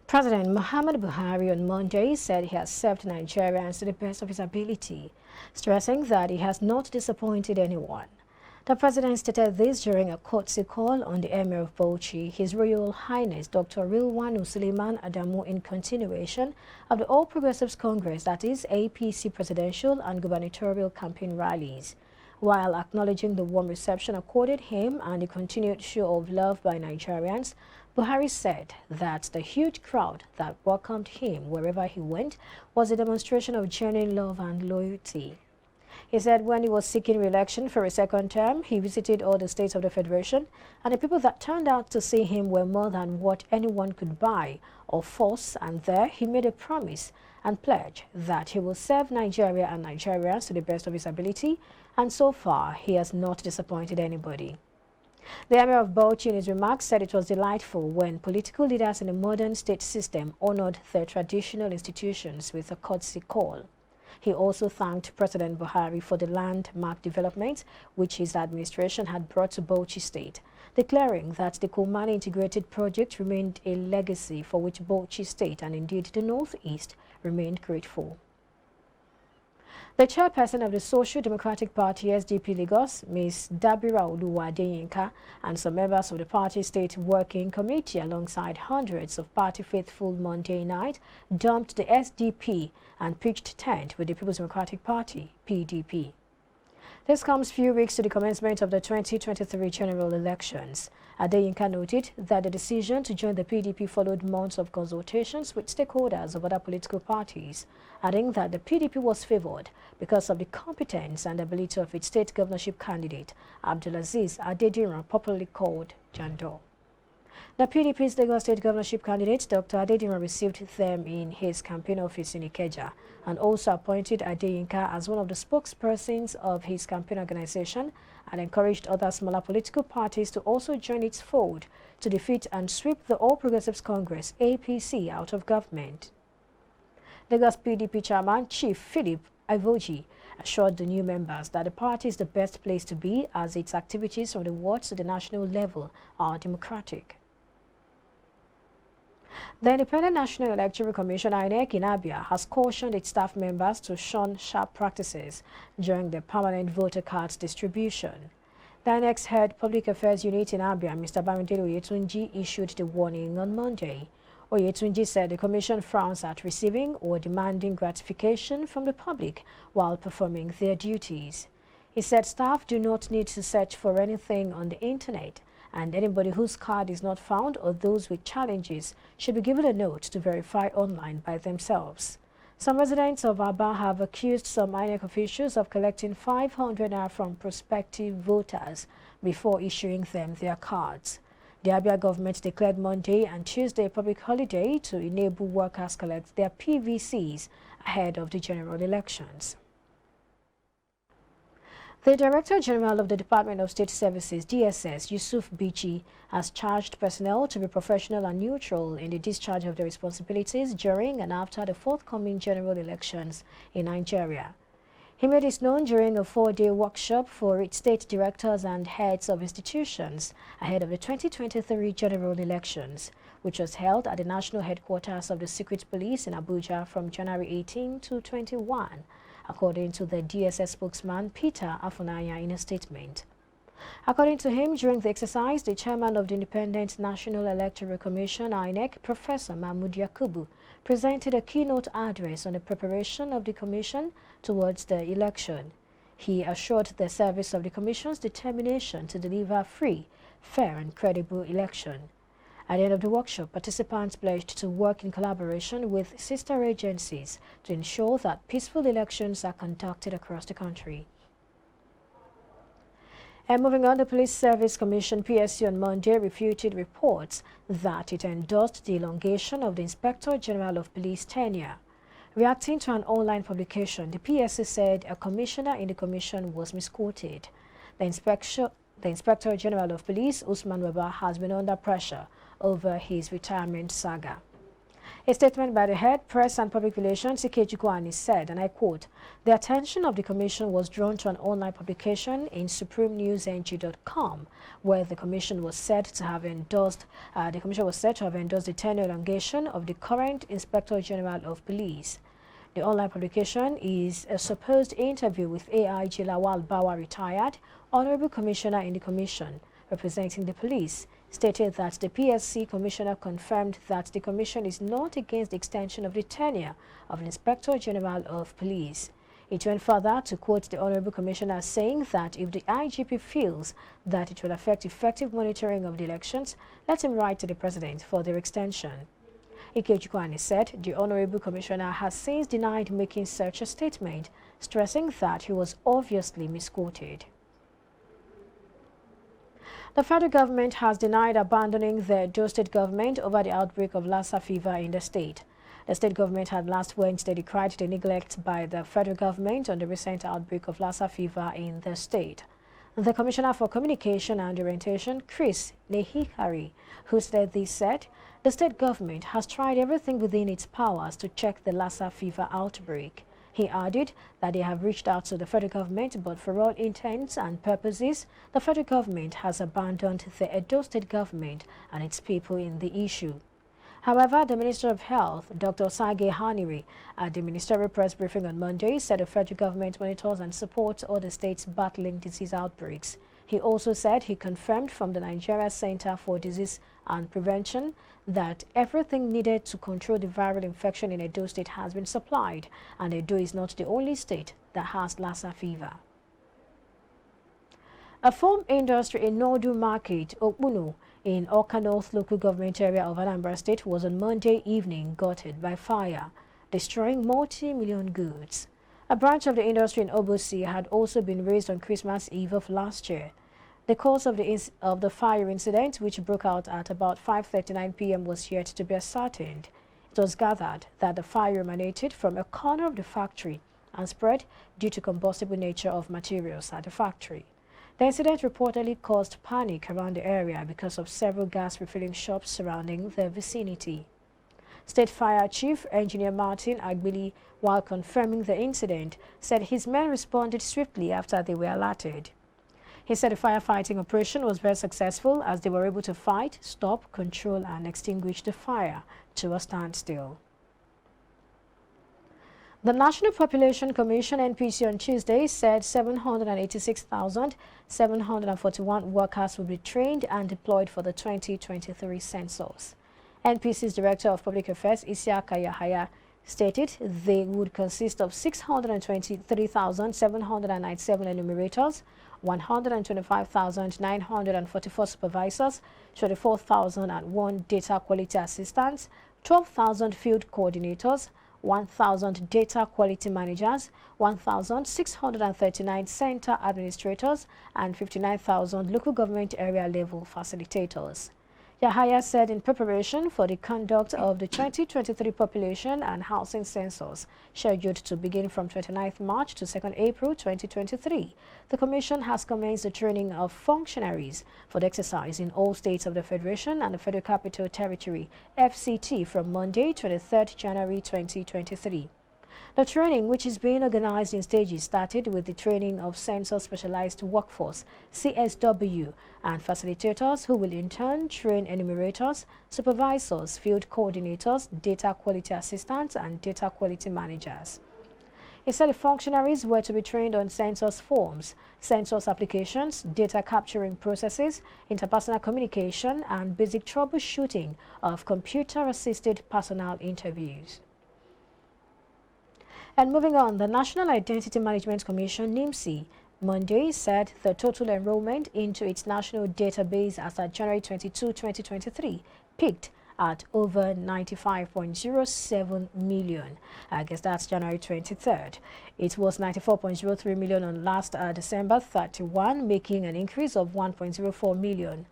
President Muhammadu Buhari on Monday said he has served Nigerians to the best of his ability, stressing that he has not disappointed anyone. The president stated this during a courtesy call on the Emir of Bauchi, His Royal Highness Dr. Rilwanu Suleiman Adamu, in continuation of the All Progressives Congress, that is APC presidential and gubernatorial campaign rallies. While acknowledging the warm reception accorded him and the continued show of love by Nigerians, Buhari said that the huge crowd that welcomed him wherever he went was a demonstration of genuine love and loyalty. He said when he was seeking re-election for a second term, he visited all the states of the Federation, and the people that turned out to see him were more than what anyone could buy or force, and there he made a promise and pledge that he will serve Nigeria and Nigerians to the best of his ability, and so far he has not disappointed anybody. The Emir of Bauchi in his remarks said it was delightful when political leaders in the modern state system honored their traditional institutions with a courtesy call. He also thanked President Buhari for the landmark development which his administration had brought to Bauchi State, declaring that the Kumani integrated project remained a legacy for which Bauchi State and indeed the Northeast remained grateful. The chairperson of the Social Democratic Party SDP Lagos, Ms. Dabira Oluwadeyinka, and some members of the party state working committee alongside hundreds of party faithful Monday night dumped the SDP and pitched tent with the People's Democratic Party, PDP. This comes few weeks to the commencement of the 2023 general elections. Adeyinka noted that the decision to join the PDP followed months of consultations with stakeholders of other political parties, adding that the PDP was favored because of the competence and ability of its state governorship candidate, Abdulaziz Adediran, popularly called Jandor. The PDP's Lagos State governorship candidate, Dr. Adediran, received them in his campaign office in Ikeja and also appointed Adeyinka as one of the spokespersons of his campaign organization and encouraged other smaller political parties to also join its fold to defeat and sweep the All Progressives Congress, APC, out of government. Lagos PDP chairman, Chief Philip Ivoji, assured the new members that the party is the best place to be as its activities from the wards to the national level are democratic. The Independent National Electoral Commission (INEC) in Abia has cautioned its staff members to shun sharp practices during the permanent voter cards distribution. The INEC's head Public Affairs Unit in Abia, Mr. Bamidele Oyetunji, issued the warning on Monday. Oyetunji said the Commission frowns at receiving or demanding gratification from the public while performing their duties. He said staff do not need to search for anything on the internet, and anybody whose card is not found or those with challenges should be given a note to verify online by themselves. Some residents of Aba have accused some INEC officials of collecting 500 naira from prospective voters before issuing them their cards. The Abia government declared Monday and Tuesday a public holiday to enable workers collect their PVCs ahead of the general elections. The Director General of the Department of State Services, DSS, Yusuf Bichi, has charged personnel to be professional and neutral in the discharge of their responsibilities during and after the forthcoming general elections in Nigeria. He made this known during a 4-day workshop for its state directors and heads of institutions ahead of the 2023 general elections, which was held at the national headquarters of the Secret Police in Abuja from January 18 to 21. According to the DSS spokesman Peter Afunanya in a statement. According to him, during the exercise, the chairman of the Independent National Electoral Commission, INEC, Professor Mahmoud Yakubu, presented a keynote address on the preparation of the commission towards the election. He assured the service of the commission's determination to deliver free, fair and credible election. At the end of the workshop, participants pledged to work in collaboration with sister agencies to ensure that peaceful elections are conducted across the country. And moving on, the Police Service Commission (PSC) on Monday refuted reports that it endorsed the elongation of the Inspector General of Police tenure. Reacting to an online publication, the PSC said a commissioner in the commission was misquoted. The Inspector General of Police, Usman Weba, has been under pressure over his retirement saga. A statement by the head press and public relations, Ikechukwu, said, and I quote, "The attention of the Commission was drawn to an online publication in supremenewsng.com, where the Commission was said to have endorsed the tenure elongation of the current Inspector General of Police. The online publication is a supposed interview with AIG Lawal Bawa, retired Honorable Commissioner in the Commission, representing the police, stated that the PSC Commissioner confirmed that the Commission is not against the extension of the tenure of the Inspector General of Police. It went further to quote the Honorable Commissioner, saying that if the IGP feels that it will affect effective monitoring of the elections, let him write to the President for their extension. Ikechukwu said the Honorable Commissioner has since denied making such a statement, stressing that he was obviously misquoted. The federal government has denied abandoning the Edo State government over the outbreak of Lassa fever in the state. The state government had last Wednesday decried the neglect by the federal government on the recent outbreak of Lassa fever in the state. The Commissioner for Communication and Orientation, Chris Nehikari, who said this, said the state government has tried everything within its powers to check the Lassa fever outbreak. He added that they have reached out to the federal government, but for all intents and purposes, the federal government has abandoned the Edo State government and its people in the issue. However, the Minister of Health, Dr. Sage Haniri, at the ministerial press briefing on Monday, said the federal government monitors and supports all the states battling disease outbreaks. He also said he confirmed from the Nigeria Center for Disease and Prevention that everything needed to control the viral infection in Edo State has been supplied, and Edo is not the only state that has Lassa fever. A farm industry in Nordu Market, Okpuno, in Awka North local government area of Anambra State was on Monday evening gutted by fire, destroying multi-million goods. A branch of the industry in Obosi had also been raised on Christmas Eve of last year. The cause of the fire incident, which broke out at about 5:39 p.m., was yet to be ascertained. It was gathered that the fire emanated from a corner of the factory and spread due to combustible nature of materials at the factory. The incident reportedly caused panic around the area because of several gas refilling shops surrounding the vicinity. State Fire Chief Engineer Martin Agbili, while confirming the incident, said his men responded swiftly after they were alerted. He said the firefighting operation was very successful as they were able to fight, stop, control and extinguish the fire to a standstill. The National Population Commission (NPC) on Tuesday said 786,741 workers will be trained and deployed for the 2023 census. NPC's Director of Public Affairs, Isiaka Yahaya, stated they would consist of 623,797 enumerators, 125,944 supervisors, 24,001 data quality assistants, 12,000 field coordinators, 1,000 data quality managers, 1,639 center administrators, and 59,000 local government area level facilitators. Yahaya said in preparation for the conduct of the 2023 population and housing census, scheduled to begin from 29th March to 2nd April 2023, the Commission has commenced the training of functionaries for the exercise in all states of the Federation and the Federal Capital Territory, FCT, from Monday, 23rd January 2023. The training, which is being organized in stages, started with the training of Census Specialized Workforce, CSW, and facilitators who will in turn train enumerators, supervisors, field coordinators, data quality assistants, and data quality managers. He said the functionaries were to be trained on census forms, census applications, data capturing processes, interpersonal communication, and basic troubleshooting of computer-assisted personnel interviews. And moving on, the National Identity Management Commission, NIMC, Monday said the total enrollment into its national database as of January 22, 2023 peaked at over 95.07 million. I guess that's January 23rd. It was 94.03 million on last December 31, making an increase of 1.04 million.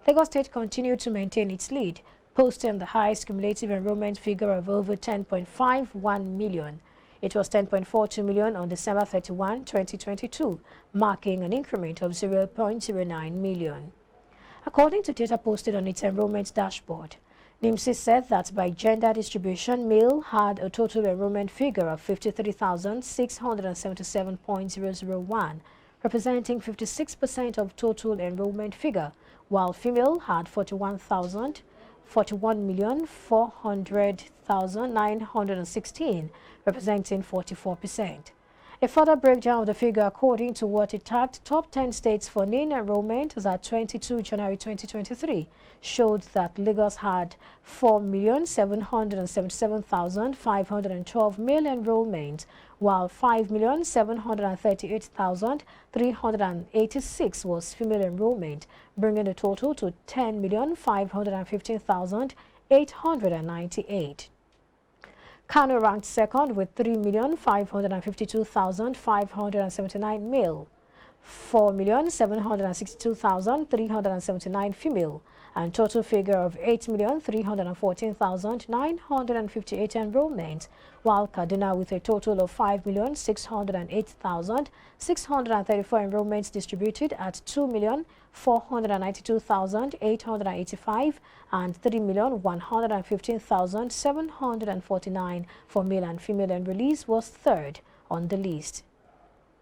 Lagos State continued to maintain its lead, posting the highest cumulative enrollment figure of over 10.51 million. It was 10.42 million on December 31, 2022, marking an increment of 0.09 million. According to data posted on its enrollment dashboard, NIMSI said that by gender distribution, male had a total enrollment figure of 53,677.001, representing 56% of total enrollment figure, while female had 41,400,916, representing 44%. A further breakdown of the figure according to what it tagged top 10 states for NIN enrollment as at 22 January 2023 showed that Lagos had 4,777,512 male enrollment, while 5,738,386 was female enrollment, bringing the total to 10,515,898. Kano ranked second with 3,552,579 male, 4,762,379 female, and total figure of 8,314,958 enrollment, while Kaduna with a total of 5,608,634 enrollments distributed at 2,492,885 and 3,115,749 for male and female enrollees was third on the list.